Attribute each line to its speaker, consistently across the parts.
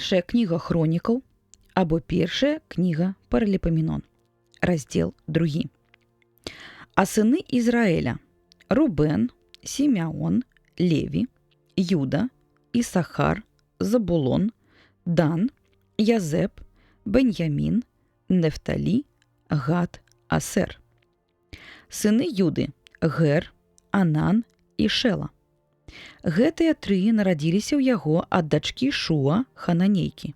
Speaker 1: Першая кніга хронікаў або першая кніга Параліпоменон, раздзел 2. А сыны Ізраіля – Рубен, Сімеон, Леві, Юда, Ісахар, Забулон, Дан, Язеп, Беньямін, Нефталі, Гад, Асер. Сыны Юды – Гер, Анан і Шела. Гэтыя тры нарадзіліся ў яго ад дачкі Шуа, хананейкі.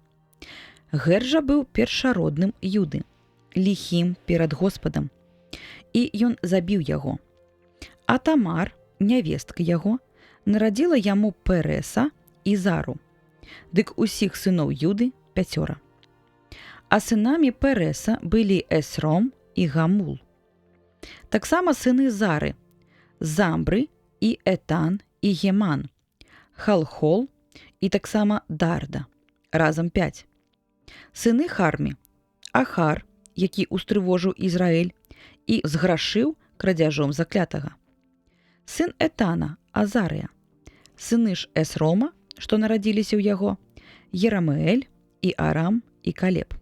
Speaker 1: Гер жа быў першародным Юды, ліхім перад Господам, і ён забіў яго. А Тамар, нявестка яго, нарадзіла яму Переса і Зару. Дык усіх сыноў Юды 5. А сынамі Переса былі Эсром і Гамул. Таксама сыны Зары – Замбры і Етан і Геман, Халхол і таксама Дарда, разам 5. Сыны Хармі – Ахар, які устрывожыў Ізраіль і зграшыў крадзяжом заклятага. Сын Етана – Азарыя. Сыны ж Эсрома, што нарадзіліся ў яго – Ерамеэль і Арам і Калеб.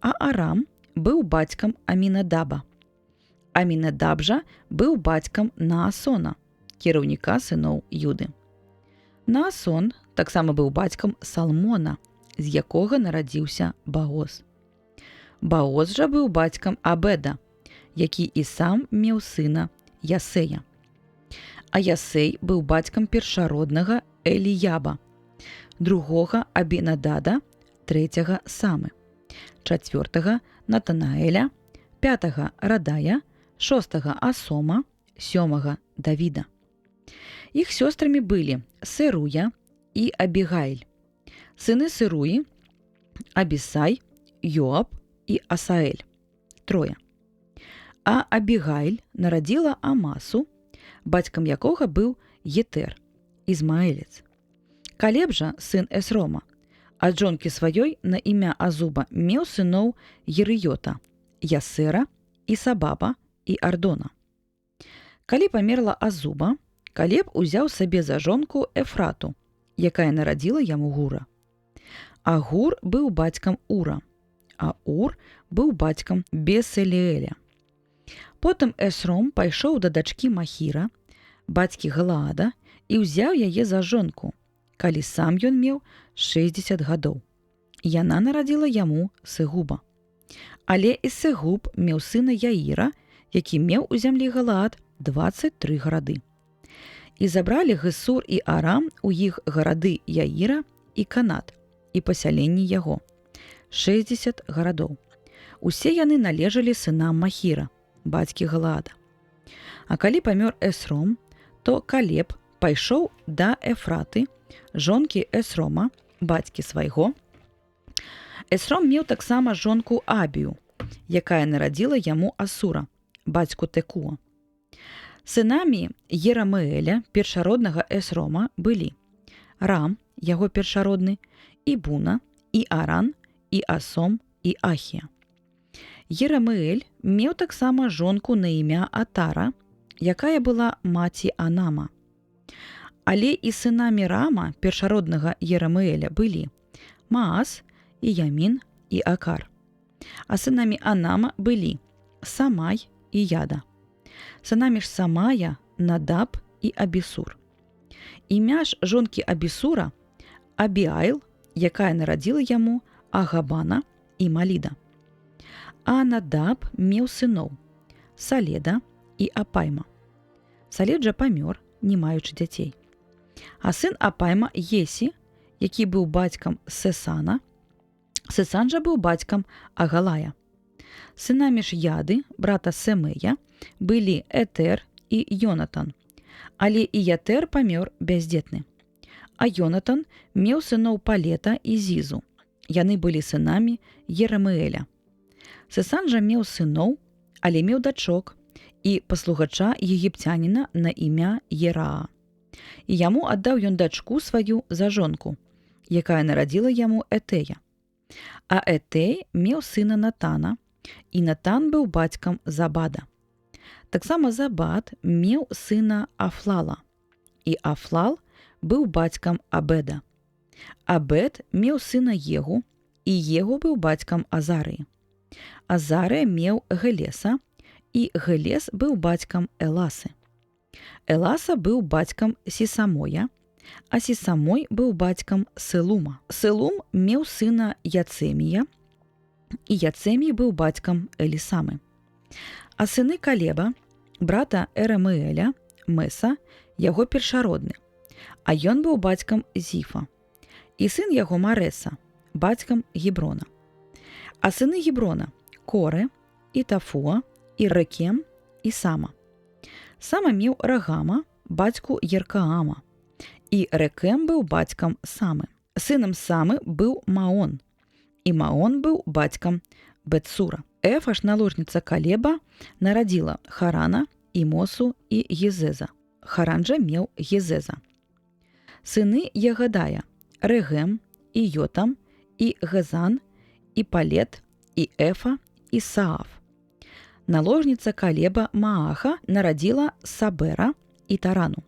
Speaker 1: А Арам быў бацькам Амінадаба. Амінадаб жа быў бацькам Наасона, кіраўніка сыноў Юды. Наасон таксама быў бацькам Салмона, з якога нарадзіўся Баоз. Баоз жа быў бацькам Абеда, які і сам меў сына Ясея. А Ясей быў бацькам першароднага Эліяба, другога Абінадада, 3 Самы, 4 Натанаэля, 5 Радая, 6 Асома, 7 Давіда. Іх сёстрамі былі Серуя і Абігайль. Сыны Серуі – Абісай, Йоаб і Асаэль, 3. А Абігайль нарадзіла Амасу, бацькам якога быў Етер, Ізмаэлец. Калеб жа, сын Эсрома, ад жонкі сваёй на імя Азуба меў сыноў Ерыёта, Ясера, Ісабаба і Ардона. Калі памерла Азуба, Калеб узяў сабе за жонку Ефрату, якая нарадзіла яму Гура. А Гур быў бацькам Ура, а Ур быў бацькам Бесэлеэля. Потым Эсром пайшоў да дачкі Махіра, бацькі Галаада, і ўзяў яе за жонку, калі сам ён меў 60 гадоў. Яна нарадзіла яму Сегуба. Але і Сегуб меў сына Яіра, які меў у зямлі Галаад 23 гарады. І забралі Гесур і Арам у іх гарады Яіра і Канат, і пасяленні яго, 60 гарадоў. Усе яны належалі сынам Махіра, бацькі Галаада. А калі памёр Эсром, то Калеб пайшоў да Ефраты, жонкі Эсрома, бацькі свайго. Эсром меў таксама жонку Абію, якая нарадзіла яму Асура, бацьку Текуа. Сынамі Ерамеэля, першароднага Эсрома, былі Рам, яго першародны, і Буна, і Аран, і Асом, і Ахія. Ерамеэль меў таксама жонку на імя Атара, якая была маці Анама. Але і сынамі Рама, першароднага Ерамеэля, былі Маас, і Ямін, і Акар. А сынамі Анама былі Самай і Яда. Сынамі ж Самая – Надаб і Абісур. Імя ж жонкі Абісура – Абіайл, якая нарадзіла яму Агабана і Маліда. А Надаб меў сыноў Саледа і Апайма. Салед жа памёр, не маючы дзяцей. А сын Апайма Есі, які быў бацькам Сесана. Сесан жа быў бацькам Агалая. Сынамі ж Яды, брата Семея, былі Етер і Йонатан, але і Етер памёр бяздзетны. А Йонатан меў сыноў Палета і Зізу. Яны былі сынамі Ерамеэля. Сесан жа меў сыноў, але меў дачок і паслугача егіпцяніна на імя Ераа. І яму аддаў ён дачку сваю за жонку, якая нарадзіла яму Етэя. А Етэй меў сына Натана, і Натан быў бацькам Забада. Таксама Забад меў сына Афлала, і Афлал быў бацькам Абеда. Абед меў сына Егу, і Егу быў бацькам Азарыі. Азарыя меў Гелеса, і Гелес быў бацькам Эласы. Эласа быў бацькам Сісамоя, а Сісамой быў бацькам Селума. Селум меў сына Яцемія, і Яцемій быў бацькам Елісамы. А сыны Калеба, брата Еремеэля, Меса, яго першародны, а ён быў бацькам Зіфа. І сын яго Мареса, бацькам Гіброна. А сыны Гіброна – Коре, і Тафуа, і Рекем, і Сама. Сама меў Рагама, бацьку Єркаама, і Рекем быў бацькам Самы. Сынам Самы быў Маон, і Маон быў бацькам Бетсура. Эфа ж наложніца Калеба нарадзіла Харана, і Мосу, і Гезеза. Харан жа меў Гезеза. Сыны Ягадая – Регем, і Йотам, і Гезан, і Палет, і Эфа, і Сааф. Наложніца Калеба Мааха нарадзіла Сабера і Тарану.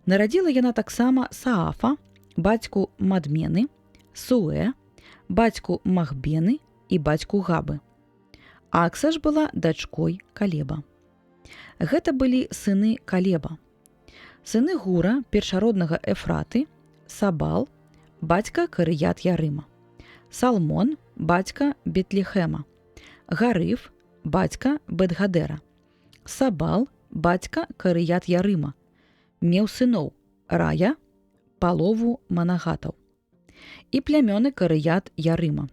Speaker 1: Нарадзіла яна таксама Саафа, бацьку Мадмены, Суэ, бацьку Махбены і бацьку Габы. Акса ж была дачкой Калеба. Гэта былі сыны Калеба. Сыны Гура, першароднага Эфраты, Сабал, бацька Карыят Ярыма, Салмон, бацька Бетлехема, Гарыф, бацька Бетгадера, Сабал, бацька Карыят Ярыма, меў сыноў Рая, палову Манагатаў. І плямёны Карыят Ярыма: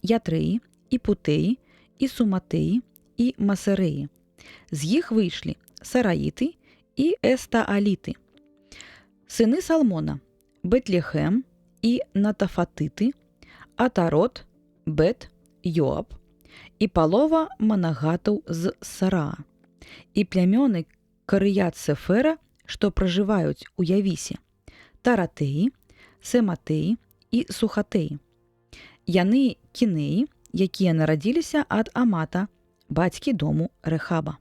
Speaker 1: Ятрэі, і Путэі, і Суматэі, і Масэрэі. З іх выйшлі Сараіты і Эстааліты. Сыны Салмона: Бетлехем і Натафатыты, Атарот, Бет, Йоаб, і палова Манагатаў з Сараа. І плямёны Карыят Сефера, што пражываюць у Явісе: Таратэі, Сематэі і Сухатэі. Яны Кінеі, якія нарадзіліся ад Амата, бацькі дому Рэхаба.